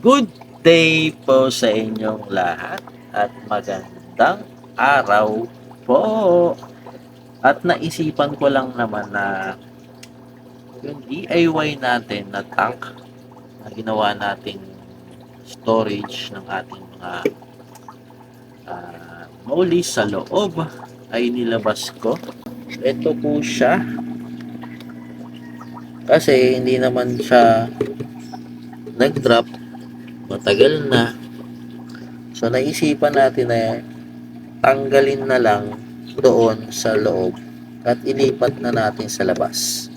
Good day po sa inyong lahat at magandang araw po. At naisipan ko lang naman na yung DIY natin na tank na ginawa nating storage ng ating mga mollies sa loob ay nilabas ko. Ito po siya kasi hindi naman siya nag-drop, matagal na. So naisipan natin na tanggalin na lang doon sa loob at ilipat na natin sa labas.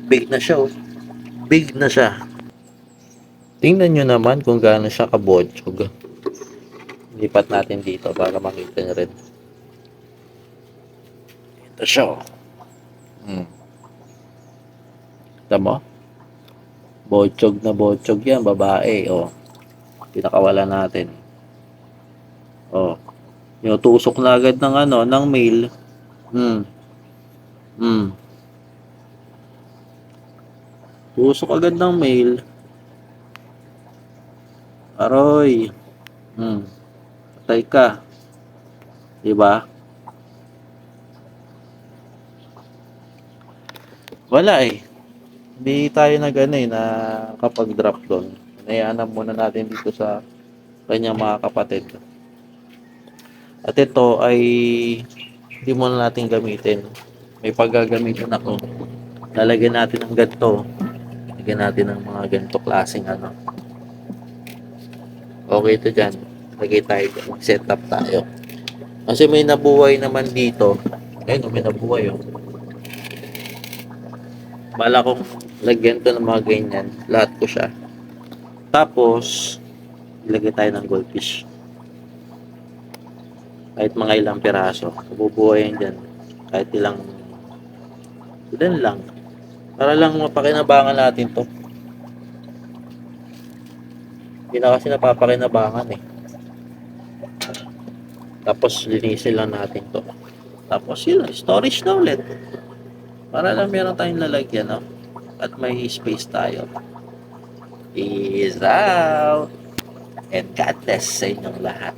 Big na siya, oh. Big na siya. Tingnan nyo naman kung gaano siya kabotsog. Lipat natin dito para makita nyo rin. Ito siya, oh. Kita mo? Botsog na botsog yan, babae, oh. Pinakawala natin. Oh. Tusok na agad ng ng mail. Tusok agad ng mail. Aroy. Patay ka. Diba? Wala eh. Hindi tayo na kapag drop doon. Nayanan muna natin dito sa kanyang mga kapatid. At ito ay hindi muna natin gamitin. May paggagamitin ako. Lalagyan natin ng ganito. Lagyan natin ng mga ganito klaseng Okay ito dyan. Lagay tayo dyan. Set up tayo. Kasi may nabuhay naman dito. Ayun, may nabuhay oh. Bala kong lagyan to ng mga ganyan. Lahat ko siya. Tapos, ilagay tayo ng goldfish. Kahit mga ilang piraso. Mabubuhay yan dyan. Kahit ilan lang. Para lang mapakinabangan natin to. Hindi na kasi napapakinabangan eh. Tapos linisin lang natin to. Tapos yun, storage na ulit. Para lang meron tayong lalagyan, no? At may space tayo. Peace out! And God bless sa inyong lahat.